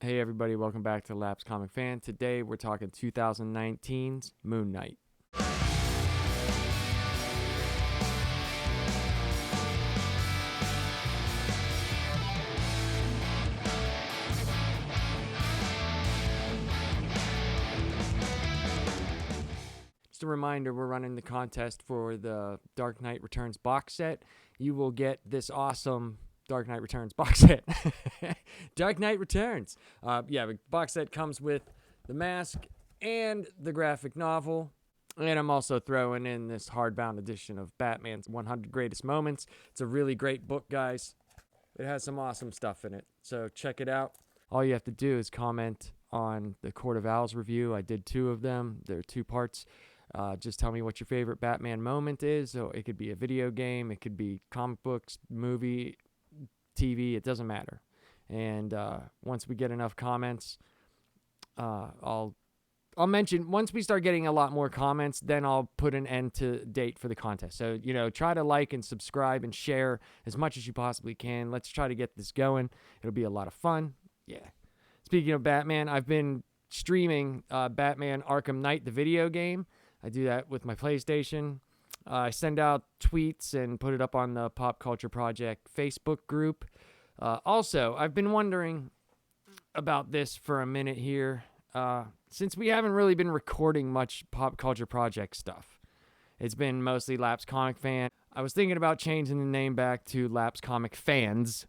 Hey everybody, welcome back to Lapsed Comic Fan. Today we're talking 2019's Moon Knight. Just a reminder, we're running the contest for the Dark Knight Returns box set. You will get this awesome Dark Knight Returns box set. Dark Knight Returns. The box set comes with the mask and the graphic novel. And I'm also throwing in this hardbound edition of Batman's 100 Greatest Moments. It's a really great book, guys. It has some awesome stuff in it. So check it out. All you have to do is comment on the Court of Owls review. I did 2 of them. They're 2 parts. Just tell me what your favorite Batman moment is. So it could be a video game. It could be comic books, movie, TV. It doesn't matter. And once we get enough comments, I'll mention, once we start getting a lot more comments, then I'll put an end to date for the contest. So, try to like and subscribe and share as much as you possibly can. Let's try to get this going. It'll be a lot of fun. Yeah. Speaking of Batman, I've been streaming Batman Arkham Knight, the video game. I do that with my PlayStation. I send out tweets and put it up on the Pop Culture Project Facebook group. Also, I've been wondering about this for a minute here. Since we haven't really been recording much Pop Culture Project stuff, it's been mostly Lapsed Comic Fan. I was thinking about changing the name back to Lapsed Comic Fans,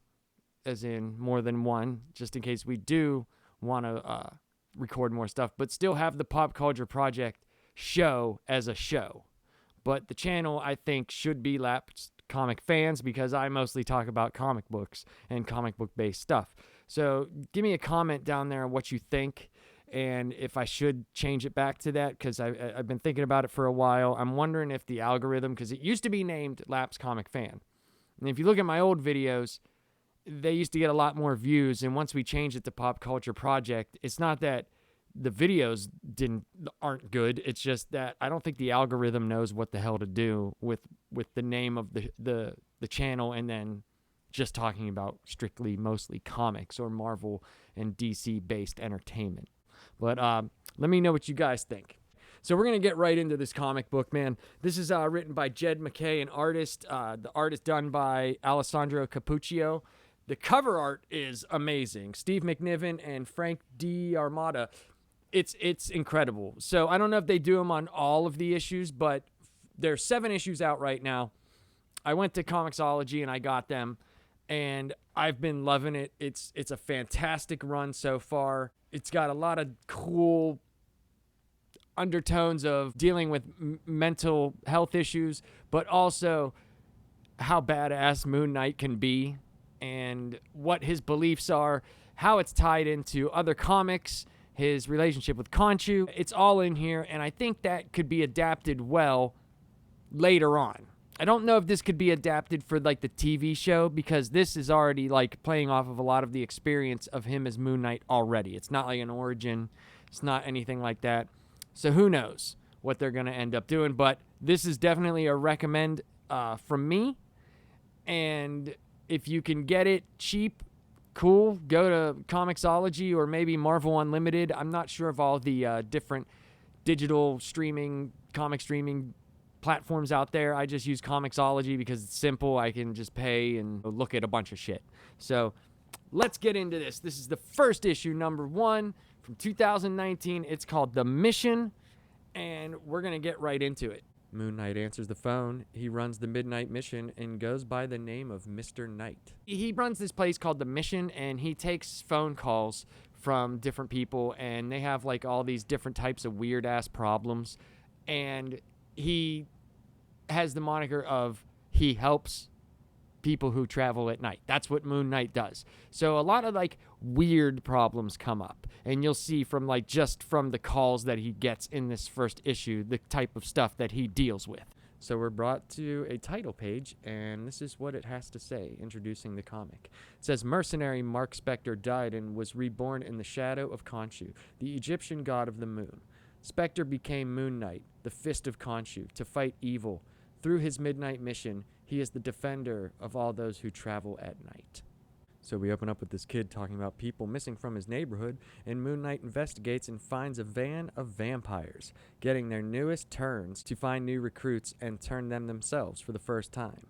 as in more than one, just in case we do want to record more stuff, but still have the Pop Culture Project show as a show. But the channel, I think, should be Lapsed Comic Fans because I mostly talk about comic books and comic book-based stuff. So give me a comment down there on what you think and if I should change it back to that, because I've been thinking about it for a while. I'm wondering if the algorithm, because it used to be named Lapsed Comic Fan. And if you look at my old videos, they used to get a lot more views. And once we changed it to Pop Culture Project, it's not that the videos aren't good. It's just that I don't think the algorithm knows what the hell to do with the name of the channel and then just talking about strictly mostly comics or Marvel and DC based entertainment. But let me know what you guys think. So we're going to get right into this comic book, man. This is written by Jed MacKay, an artist. The art is done by Alessandro Cappuccio. The cover art is amazing. Steve McNiven and Frank D'Armata. It's incredible. So I don't know if they do them on all of the issues, but there's 7 issues out right now. I went to Comixology and I got them, and I've been loving it. It's a fantastic run so far. It's got a lot of cool undertones of dealing with mental health issues, but also how badass Moon Knight can be and what his beliefs are, how it's tied into other comics, his relationship with Khonshu. It's all in here, and I think that could be adapted well later on. I don't know if this could be adapted for like the TV show, because this is already like playing off of a lot of the experience of him as Moon Knight already. It's not like an origin. It's not anything like that. So who knows what they're going to end up doing, but this is definitely a recommend from me. And if you can get it cheap, cool, go to Comixology or maybe Marvel Unlimited. I'm not sure of all the different digital streaming, comic streaming platforms out there. I just use Comixology because it's simple. I can just pay and look at a bunch of shit. So let's get into this. This is the first issue, number 1 from 2019. It's called The Mission, and we're going to get right into it. Moon Knight answers the phone. He runs the midnight mission and goes by the name of Mr. Knight. He runs this place called The Mission, and he takes phone calls from different people, and they have like all these different types of weird-ass problems. And he has the moniker of he helps people who travel at night. That's what Moon Knight does. So a lot of like weird problems come up, and you'll see from like just from the calls that he gets in this first issue, the type of stuff that he deals with. So we're brought to a title page, and this is what it has to say, introducing the comic. It says, mercenary Marc Spector died and was reborn in the shadow of Khonshu, the Egyptian god of the moon. Spector became Moon Knight, the fist of Khonshu, to fight evil. Through his midnight mission, he is the defender of all those who travel at night. So we open up with this kid talking about people missing from his neighborhood, and Moon Knight investigates and finds a van of vampires, getting their newest turns to find new recruits and turn them themselves for the first time.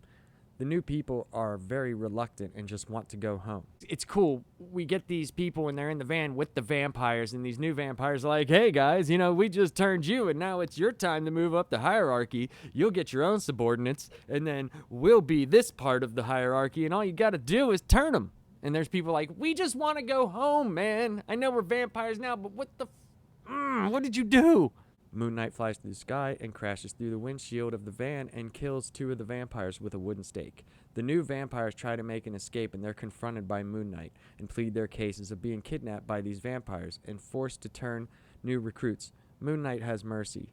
The new people are very reluctant and just want to go home. It's cool. We get these people and they're in the van with the vampires, and these new vampires are like, hey guys, we just turned you and now it's your time to move up the hierarchy. You'll get your own subordinates and then we'll be this part of the hierarchy, and all you got to do is turn them. And there's people like, we just want to go home, man. I know we're vampires now, but what did you do? Moon Knight flies through the sky and crashes through the windshield of the van and kills 2 of the vampires with a wooden stake. The new vampires try to make an escape, and they're confronted by Moon Knight and plead their cases of being kidnapped by these vampires and forced to turn new recruits. Moon Knight has mercy.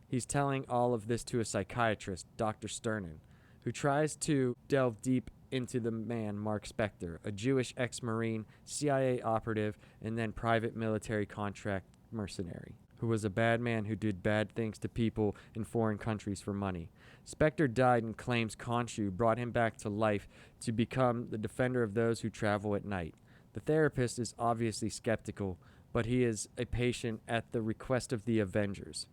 He's telling all of this to a psychiatrist, Dr. Sternin, who tries to delve deep into the man Marc Spector, a Jewish ex-Marine, CIA operative, and then private military contract mercenary, who was a bad man who did bad things to people in foreign countries for money. Spector died and claims Khonshu brought him back to life to become the defender of those who travel at night. The therapist is obviously skeptical, but he is a patient at the request of the Avengers.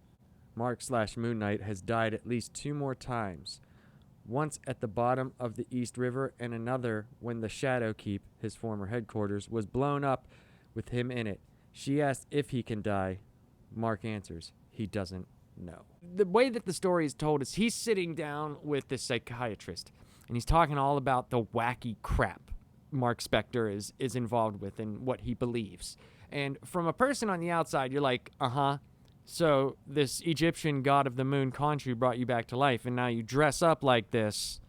Marc/Moon Knight has died at least 2 more times. Once at the bottom of the East River, and another when the Shadow Keep, his former headquarters, was blown up with him in it. She asks if he can die. Marc answers, he doesn't know. The way that the story is told is he's sitting down with this psychiatrist, and he's talking all about the wacky crap Marc Spector is involved with and what he believes. And from a person on the outside, you're like, so this Egyptian god of the moon, Khonshu, brought you back to life, and now you dress up like this,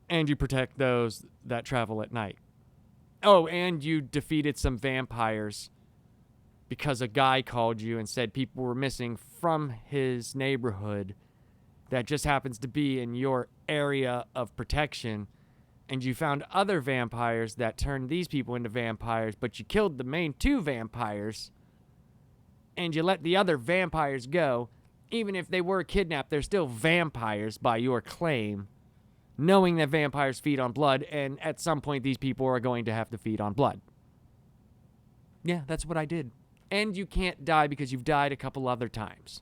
and you protect those that travel at night. Oh, and you defeated some vampires because a guy called you and said people were missing from his neighborhood that just happens to be in your area of protection, and you found other vampires that turned these people into vampires, but you killed the main 2 vampires, and you let the other vampires go. Even if they were kidnapped, they're still vampires by your claim, knowing that vampires feed on blood, and at some point these people are going to have to feed on blood. Yeah, that's what I did. And you can't die because you've died a couple other times.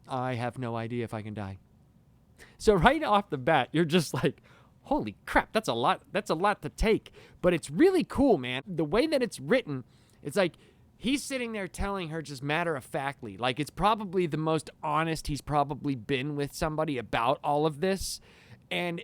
I have no idea if I can die. So right off the bat, you're just like, holy crap, that's a lot to take. But it's really cool, man. The way that it's written, it's like he's sitting there telling her just matter-of-factly. Like, it's probably the most honest he's probably been with somebody about all of this. And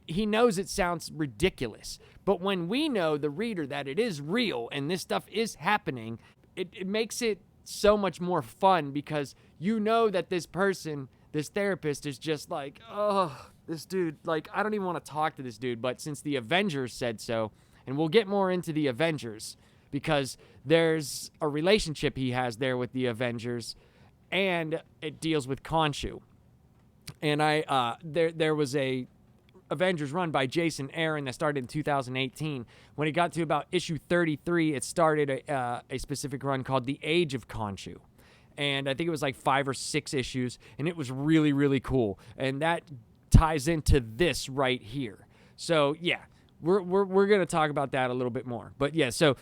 he knows it sounds ridiculous. But when we know, the reader, that it is real and this stuff is happening, it makes it so much more fun, because you know that this person, this therapist, is just like, oh, this dude, like, I don't even want to talk to this dude. But since the Avengers said so, and we'll get more into the Avengers, because there's a relationship he has there with the Avengers, and it deals with Khonshu. And there was a Avengers run by Jason Aaron that started in 2018. When it got to about issue 33, it started a specific run called The Age of Khonshu. And I think it was like 5 or 6 issues, and it was really, really cool. And that ties into this right here. So, yeah, we're going to talk about that a little bit more. But, yeah, so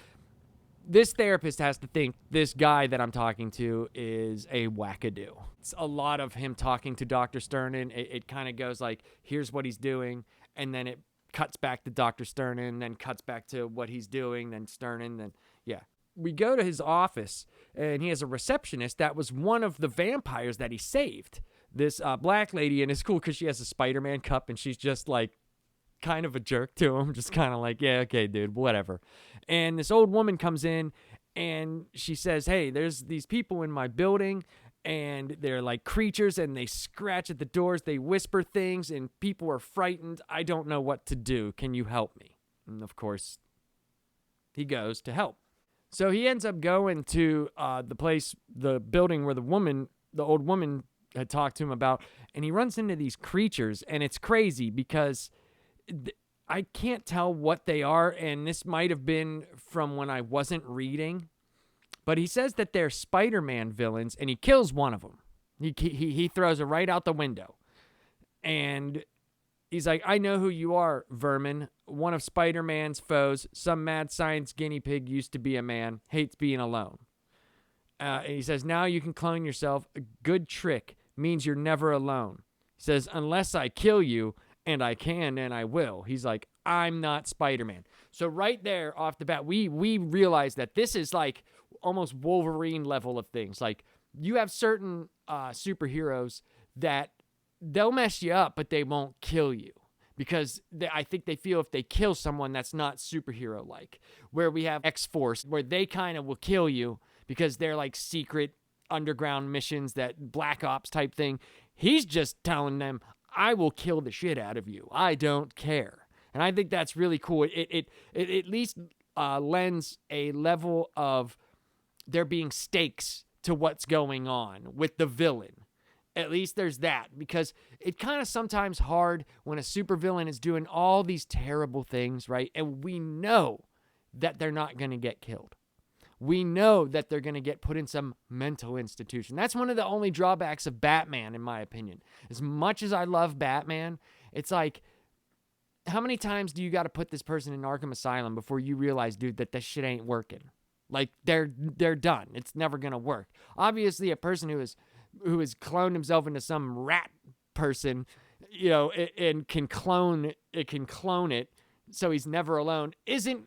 this therapist has to think this guy that I'm talking to is a wackadoo. It's a lot of him talking to Dr. Sternin. It kind of goes like, here's what he's doing, and then it cuts back to Dr. Sternin, then cuts back to what he's doing, then Sternin, then, yeah. We go to his office, and he has a receptionist that was one of the vampires that he saved. This black lady, and it's cool because she has a Spider-Man cup, and she's just like kind of a jerk to him, just kind of like, yeah, okay, dude, whatever. And this old woman comes in, and she says, hey, there's these people in my building, and they're like creatures, and they scratch at the doors, they whisper things, and people are frightened. I don't know what to do. Can you help me? And of course, he goes to help. So he ends up going to the building where the old woman had talked to him about, and he runs into these creatures, and it's crazy because I can't tell what they are, and this might have been from when I wasn't reading, but he says that they're Spider-Man villains, and he kills one of them. He throws it right out the window, and he's like, I know who you are, vermin. one of Spider-Man's foes, some mad science guinea pig used to be a man, hates being alone. And he says, now you can clone yourself. A good trick means you're never alone. He says, unless I kill you, and I can and I will. He's like, I'm not Spider-Man. So right there off the bat, we realize that this is like almost Wolverine level of things. Like, you have certain superheroes that they'll mess you up, but they won't kill you. Because I think they feel if they kill someone, that's not superhero-like. Where we have X-Force, where they kind of will kill you because they're like secret underground missions, that Black Ops type thing. He's just telling them, I will kill the shit out of you. I don't care. And I think that's really cool. It at least lends a level of there being stakes to what's going on with the villain. At least there's that, because it kind of sometimes hard when a supervillain is doing all these terrible things, right? And we know that they're not going to get killed. We know that they're going to get put in some mental institution. That's one of the only drawbacks of Batman, in my opinion. As much as I love Batman, it's like, how many times do you got to put this person in Arkham Asylum before you realize, dude, that this shit ain't working? Like, they're done. It's never going to work. Obviously, a person who has cloned himself into some rat person, you know, and can clone it so he's never alone, isn't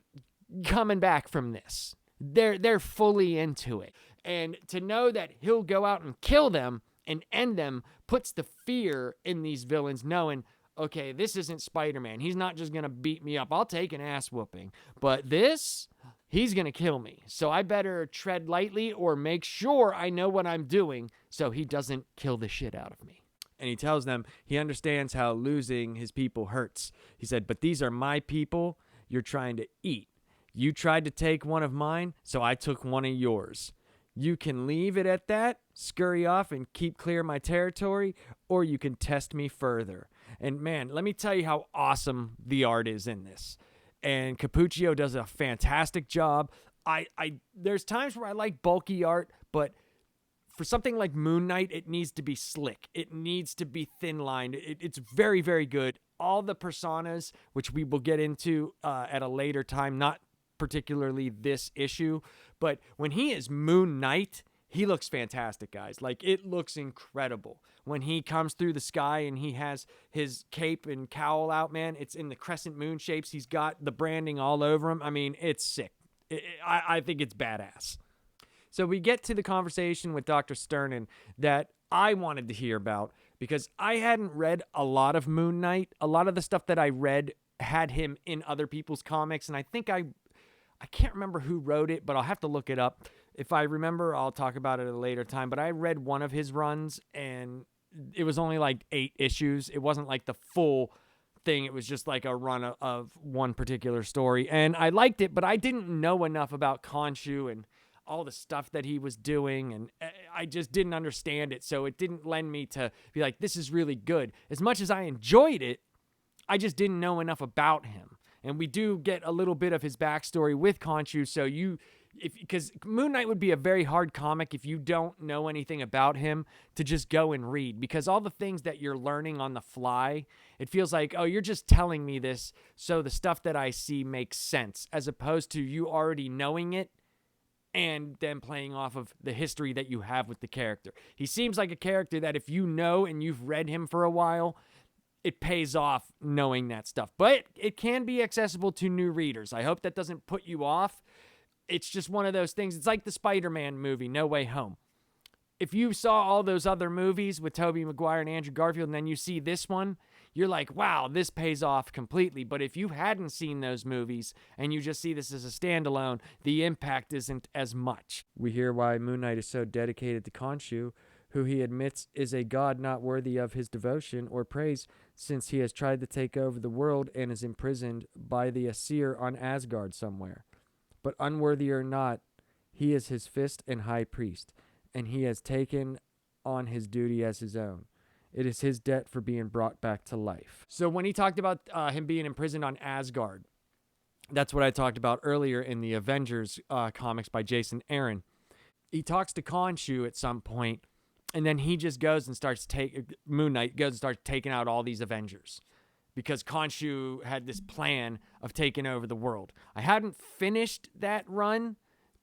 coming back from this. They're fully into it. And to know that he'll go out and kill them and end them puts the fear in these villains, knowing, okay, this isn't Spider-Man. He's not just going to beat me up. I'll take an ass whooping. But this, he's going to kill me. So I better tread lightly or make sure I know what I'm doing so he doesn't kill the shit out of me. And he tells them he understands how losing his people hurts. He said, but these are my people you're trying to eat. You tried to take one of mine, so I took one of yours. You can leave it at that, scurry off and keep clear of my territory, or you can test me further. And man, let me tell you how awesome the art is in this. And Cappuccio does a fantastic job. There's times where I like bulky art, but for something like Moon Knight, it needs to be slick. It needs to be thin-lined. It's very, very good. All the personas, which we will get into at a later time, not particularly this issue, but when he is Moon Knight, he looks fantastic, guys. Like, it looks incredible. When he comes through the sky and he has his cape and cowl out, man, it's in the crescent moon shapes. He's got the branding all over him. I mean, it's sick. I think it's badass. So we get to the conversation with Dr. Sternin that I wanted to hear about, because I hadn't read a lot of Moon Knight. A lot of the stuff that I read had him in other people's comics, and I think I can't remember who wrote it, but I'll have to look it up. If I remember, I'll talk about it at a later time. But I read one of his runs, and it was only like 8 issues. It wasn't like the full thing. It was just like a run of one particular story. And I liked it, but I didn't know enough about Khonshu and all the stuff that he was doing, and I just didn't understand it. So it didn't lend me to be like, this is really good. As much as I enjoyed it, I just didn't know enough about him. And we do get a little bit of his backstory with Khonshu, so because Moon Knight would be a very hard comic if you don't know anything about him to just go and read, because all the things that you're learning on the fly, it feels like, oh, you're just telling me this, so the stuff that I see makes sense, as opposed to you already knowing it and then playing off of the history that you have with the character. He seems like a character that if you know and you've read him for a while, it pays off knowing that stuff. But it can be accessible to new readers. I hope that doesn't put you off. It's just one of those things. It's like the Spider-Man movie, No Way Home. If you saw all those other movies with Tobey Maguire and Andrew Garfield, and then you see this one, you're like, wow, this pays off completely. But if you hadn't seen those movies and you just see this as a standalone, the impact isn't as much. We hear why Moon Knight is so dedicated to Khonshu, who he admits is a god not worthy of his devotion or praise, since he has tried to take over the world and is imprisoned by the Aesir on Asgard somewhere. But unworthy or not, he is his fist and high priest, and he has taken on his duty as his own. It is his debt for being brought back to life. So when he talked about him being imprisoned on Asgard, that's what I talked about earlier in the Avengers comics by Jason Aaron. He talks to Khonshu at some point, and then he just goes and Moon Knight goes and starts taking out all these Avengers. because Khonshu had this plan of taking over the world. I hadn't finished that run,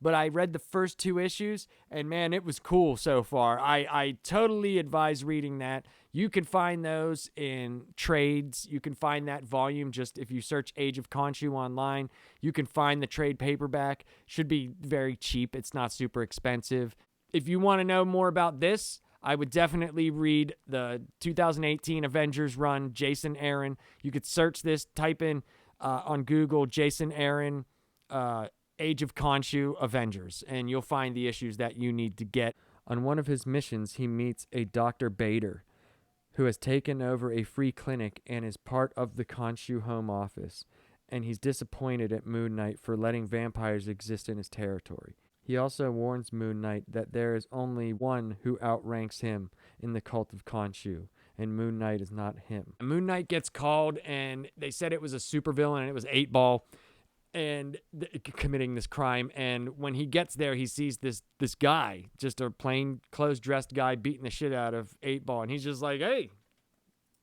but I read the first 2 issues, and man, it was cool so far. I totally advise reading that. You can find those in trades. You can find that volume just if you search Age of Khonshu online. You can find the trade paperback. Should be very cheap. It's not super expensive. If you want to know more about this, I would definitely read the 2018 Avengers run, Jason Aaron. You could search this, type in on Google, Jason Aaron, Age of Khonshu, Avengers, and you'll find the issues that you need to get. On one of his missions, he meets a Dr. Bader, who has taken over a free clinic and is part of the Khonshu home office, and he's disappointed at Moon Knight for letting vampires exist in his territory. He also warns Moon Knight that there is only one who outranks him in the cult of Khonshu, and Moon Knight is not him. Moon Knight gets called, and they said it was a supervillain, and it was 8-Ball, and committing this crime. And when he gets there, he sees this guy, just a plain clothes-dressed guy beating the shit out of 8-Ball, and he's just like, hey,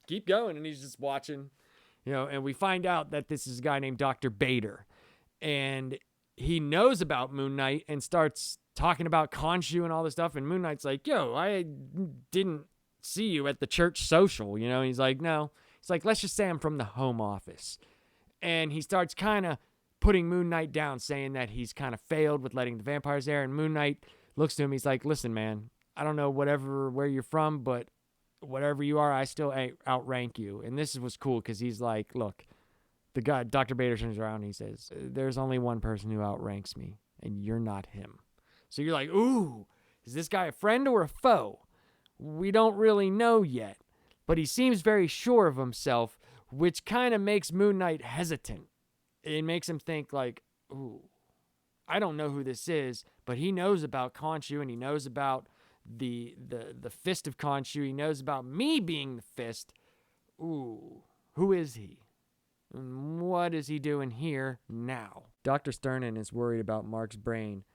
keep going, and he's just watching, and we find out that this is a guy named Dr. Bader, and he knows about Moon Knight and starts talking about Khonshu and all this stuff. And Moon Knight's like, yo, I didn't see you at the church social. He's like, no. He's like, let's just say I'm from the home office. And he starts kind of putting Moon Knight down, saying that he's kind of failed with letting the vampires there. And Moon Knight looks to him. He's like, listen, man, I don't know where you're from, but whatever you are, I still outrank you. And this was cool because he's like, look, the guy, Dr. Bader, turns around and he says, there's only one person who outranks me, and you're not him. So you're like, ooh, is this guy a friend or a foe? We don't really know yet, but he seems very sure of himself, which kind of makes Moon Knight hesitant. It makes him think like, ooh, I don't know who this is, but he knows about Khonshu, and he knows about the fist of Khonshu. He knows about me being the fist. Ooh, who is he? And what is he doing here now? Dr. Sternin is worried about Mark's brain,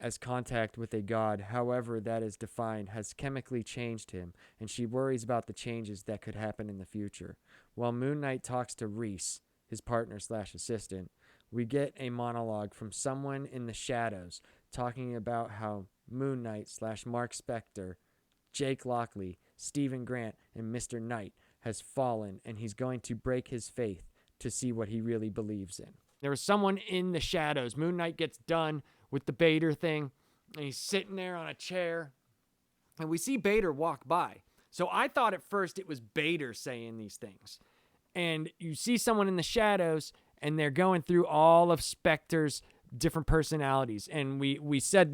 as contact with a god, however that is defined, has chemically changed him, and she worries about the changes that could happen in the future. While Moon Knight talks to Reese, his partner/assistant, we get a monologue from someone in the shadows talking about how Moon Knight/Marc Spector, Jake Lockley, Stephen Grant, and Mr. Knight has fallen, and he's going to break his faith to see what he really believes in. There was someone in the shadows. Moon Knight gets done with the Bader thing, and he's sitting there on a chair, and we see Bader walk by. So I thought at first it was Bader saying these things. And you see someone in the shadows, and they're going through all of Spector's different personalities. And we said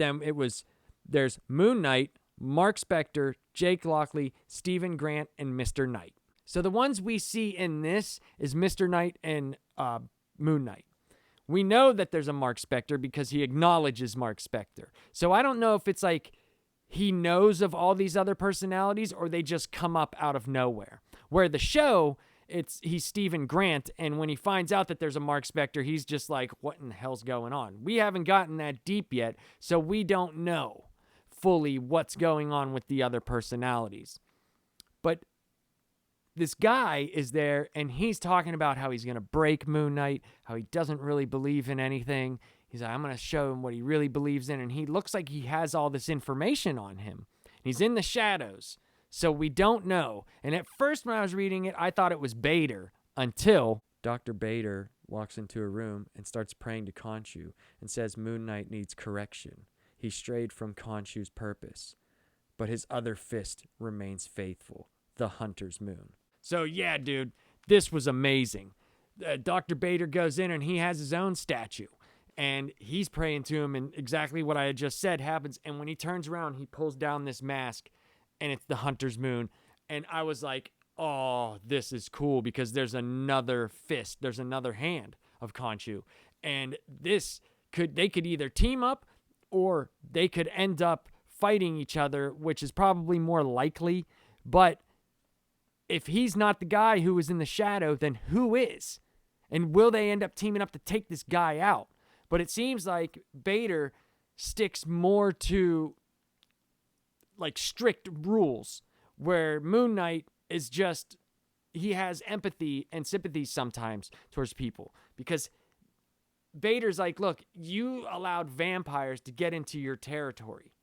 there's Moon Knight, Marc Spector, Jake Lockley, Stephen Grant, and Mr. Knight. So the ones we see in this is Mr. Knight and Moon Knight. We know that there's a Marc Spector because he acknowledges Marc Spector. So I don't know if it's like he knows of all these other personalities or they just come up out of nowhere. Where the show, he's Stephen Grant, and when he finds out that there's a Marc Spector, he's just like, what in the hell's going on? We haven't gotten that deep yet, so we don't know fully what's going on with the other personalities. But this guy is there, and he's talking about how he's going to break Moon Knight, how he doesn't really believe in anything. He's like, I'm going to show him what he really believes in, and he looks like he has all this information on him. He's in the shadows, so we don't know. And at first when I was reading it, I thought it was Bader, until Dr. Bader walks into a room and starts praying to Khonshu and says Moon Knight needs correction. He strayed from Khonshu's purpose, but his other fist remains faithful, the Hunter's Moon. So yeah, dude, this was amazing. Dr. Bader goes in and he has his own statue, and he's praying to him, and exactly what I had just said happens. And when he turns around, he pulls down this mask, and it's the Hunter's Moon. And I was like, oh, this is cool, because there's another fist, there's another hand of Khonshu. And they could either team up or they could end up fighting each other, which is probably more likely. But if he's not the guy who was in the shadow, then who is? And will they end up teaming up to take this guy out? But it seems like Bader sticks more to like strict rules, where Moon Knight is just, he has empathy and sympathy sometimes towards people, because Vader's like, look, you allowed vampires to get into your territory.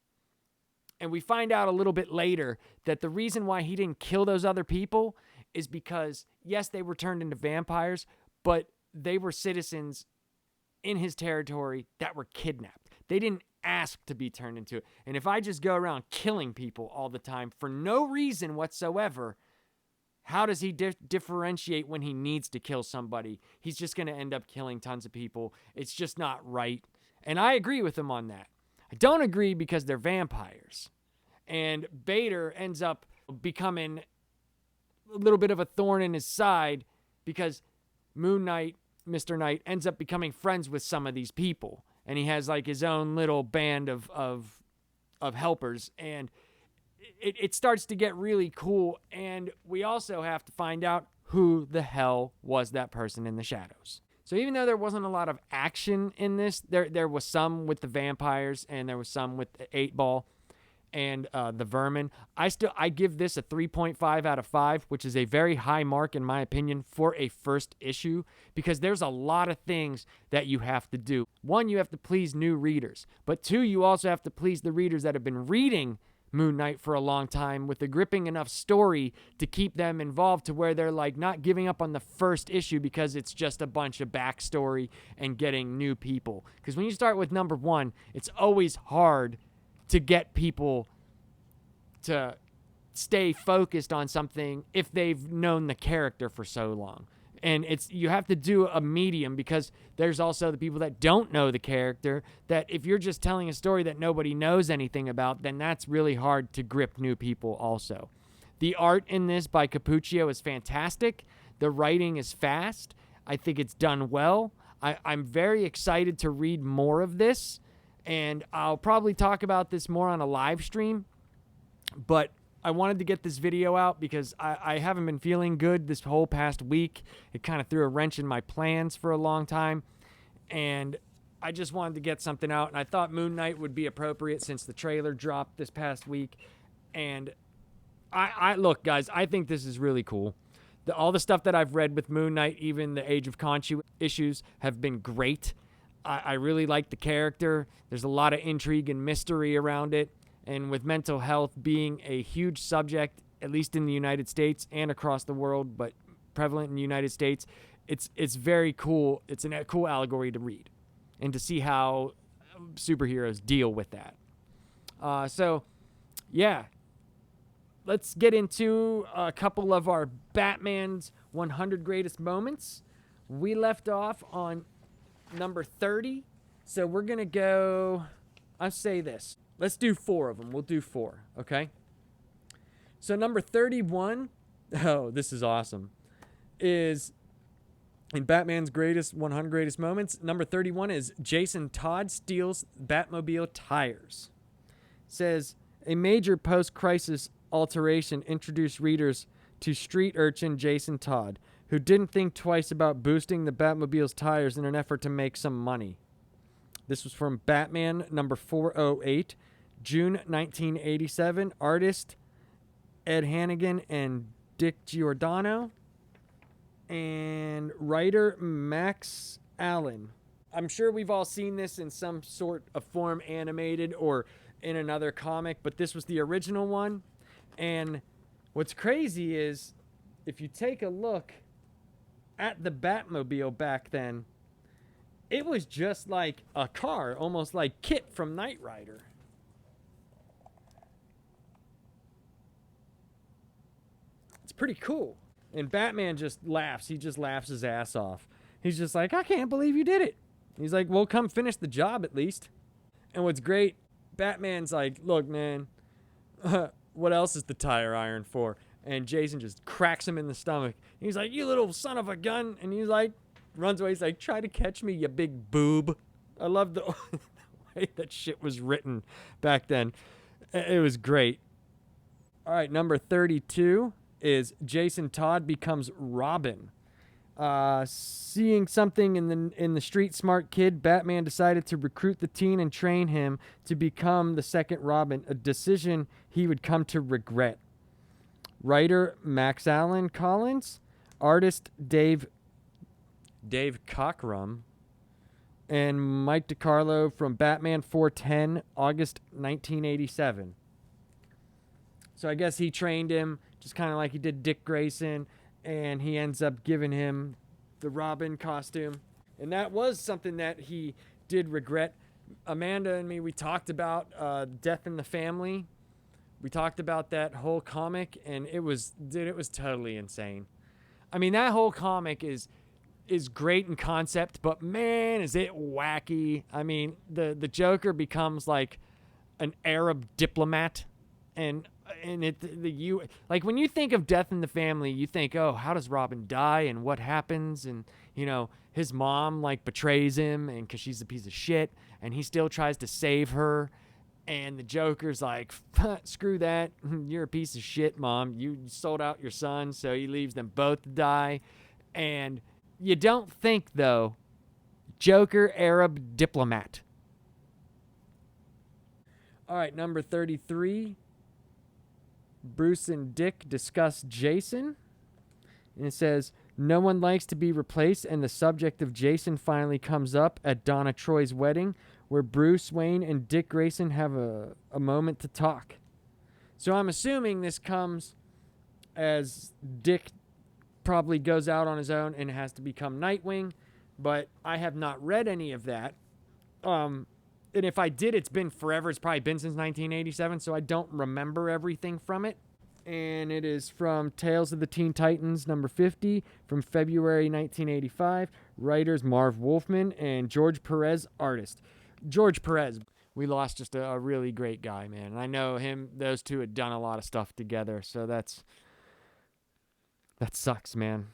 And we find out a little bit later that the reason why he didn't kill those other people is because, yes, they were turned into vampires, but they were citizens in his territory that were kidnapped. They didn't ask to be turned into it. And if I just go around killing people all the time for no reason whatsoever, how does he differentiate when he needs to kill somebody? He's just going to end up killing tons of people. It's just not right. And I agree with him on that. I don't agree because they're vampires. And Vader ends up becoming a little bit of a thorn in his side because Moon Knight, Mr. Knight, ends up becoming friends with some of these people. And he has like his own little band of helpers. And it starts to get really cool, and we also have to find out who the hell was that person in the shadows. So even though there wasn't a lot of action in this, there was some with the vampires, and there was some with the 8-Ball and the vermin. I give this a 3.5 out of 5, which is a very high mark in my opinion for a first issue, because there's a lot of things that you have to do. One, you have to please new readers, but two, you also have to please the readers that have been reading Moon Knight for a long time with a gripping enough story to keep them involved to where they're like not giving up on the first issue because it's just a bunch of backstory and getting new people. Because when you start with number 1, it's always hard to get people to stay focused on something if they've known the character for so long. And you have to do a medium, because there's also the people that don't know the character, that if you're just telling a story that nobody knows anything about, then that's really hard to grip new people also. The art in this by Cappuccio is fantastic. The writing is fast. I think it's done well. I'm very excited to read more of this, and I'll probably talk about this more on a live stream, but I wanted to get this video out because I haven't been feeling good this whole past week. It kind of threw a wrench in my plans for a long time, and I just wanted to get something out, and I thought Moon Knight would be appropriate since the trailer dropped this past week. And I look, guys, I think this is really cool. All the stuff that I've read with Moon Knight, even the Age of Khonshu issues, have been great. I really like the character. There's a lot of intrigue and mystery around it. And with mental health being a huge subject, at least in the United States and across the world, but prevalent in the United States, it's very cool. It's a cool allegory to read and to see how superheroes deal with that. So, yeah. Let's get into a couple of our Batman's 100 greatest moments. We left off on number 30. So we're going to go, I'll say this. Let's do 4 of them. We'll do 4, okay? So number 31, oh, this is awesome, is in Batman's 100 greatest moments. Number 31 is Jason Todd steals Batmobile tires. Says, a major post-crisis alteration introduced readers to street urchin Jason Todd, who didn't think twice about boosting the Batmobile's tires in an effort to make some money. This was from Batman number 408, June 1987. Artist Ed Hannigan and Dick Giordano. And writer Max Allen. I'm sure we've all seen this in some sort of form, animated or in another comic, but this was the original one. And what's crazy is, if you take a look at the Batmobile back then, it was just like a car, almost like Kit from Knight Rider. It's pretty cool. And Batman just laughs. He just laughs his ass off. He's just like, I can't believe you did it. He's like, well, come finish the job at least. And what's great, Batman's like, look, man, what else is the tire iron for? And Jason just cracks him in the stomach. He's like, you little son of a gun. And he's like, runs away. He's like, try to catch me, you big boob. I love the way that shit was written back then. It was great. All right, number 32 is Jason Todd becomes Robin. Seeing something in the street smart kid, Batman decided to recruit the teen and train him to become the second Robin, a decision he would come to regret. Writer Max Allen Collins. artist Dave Cockrum, and Mike DiCarlo from Batman 410, August 1987. So I guess he trained him just kind of like he did Dick Grayson, and he ends up giving him the Robin costume. And that was something that he did regret. Amanda and me, we talked about Death in the Family. We talked about that whole comic, and it was totally insane. I mean, that whole comic is great in concept, but man, is it wacky. I mean, the Joker becomes like an Arab diplomat, and like when you think of Death in the Family, you think, oh, how does Robin die and what happens? And his mom like betrays him, and because she's a piece of shit, and he still tries to save her. And the Joker's like, screw that. You're a piece of shit, Mom. You sold out your son, so he leaves them both to die. And you don't think, though, Joker Arab diplomat. All right, number 33. Bruce and Dick discuss Jason. And it says, no one likes to be replaced, and the subject of Jason finally comes up at Donna Troy's wedding, where Bruce Wayne and Dick Grayson have a moment to talk. So I'm assuming this comes as Dick probably goes out on his own and has to become Nightwing, but I have not read any of that. And if I did, it's been forever. It's probably been since 1987, so I don't remember everything from it. And it is from Tales of the Teen Titans, number 50, from February 1985. Writers Marv Wolfman and George Perez, artist. George Perez, we lost just a really great guy, man. And I know those two had done a lot of stuff together, so that sucks, man.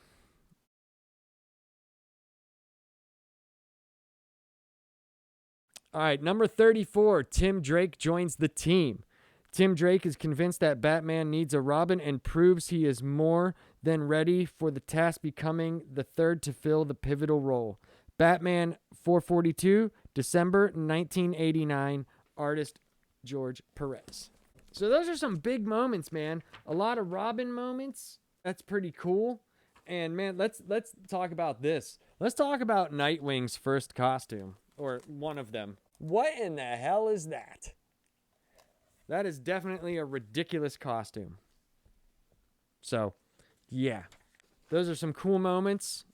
All right, number 34, Tim Drake joins the team. Tim Drake is convinced that Batman needs a Robin and proves he is more than ready for the task, becoming the third to fill the pivotal role. Batman 442, December 1989, artist George Perez. So those are some big moments, man. A lot of Robin moments. That's pretty cool. And man, let's talk about this. Let's talk about Nightwing's first costume, or one of them. What in the hell is that? That is definitely a ridiculous costume. So, yeah. Those are some cool moments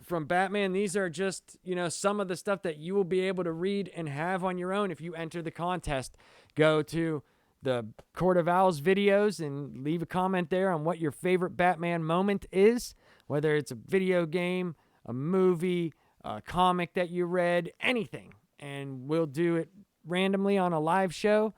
from Batman. These are just, some of the stuff that you will be able to read and have on your own if you enter the contest. Go to the Court of Owls videos and leave a comment there on what your favorite Batman moment is, whether it's a video game, a movie, a comic that you read, anything. And we'll do it randomly on a live show.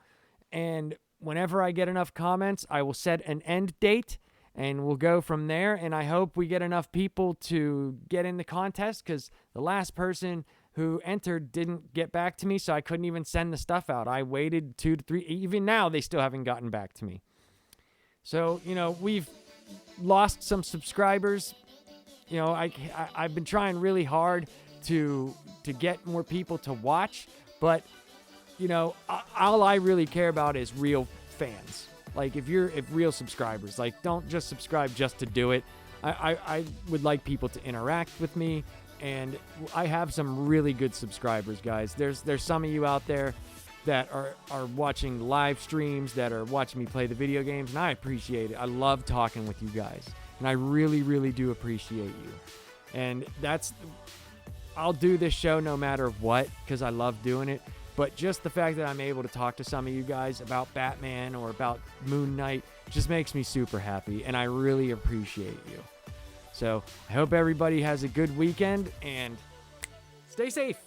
And whenever I get enough comments, I will set an end date, and we'll go from there. And I hope we get enough people to get in the contest, because the last person who entered didn't get back to me, so I couldn't even send the stuff out. I waited 2 to 3. Even now, they still haven't gotten back to me. So, we've lost some subscribers. I've been trying really hard to get more people to watch, but all I really care about is real fans. Like, if real subscribers, like, don't just subscribe just to do it. I would like people to interact with me, and I have some really good subscribers, guys. There's some of you out there that are watching live streams, that are watching me play the video games, and I appreciate it. I love talking with you guys, and I really, really do appreciate you. And I'll do this show no matter what, because I love doing it. But just the fact that I'm able to talk to some of you guys about Batman or about Moon Knight just makes me super happy, and I really appreciate you. So I hope everybody has a good weekend, and stay safe.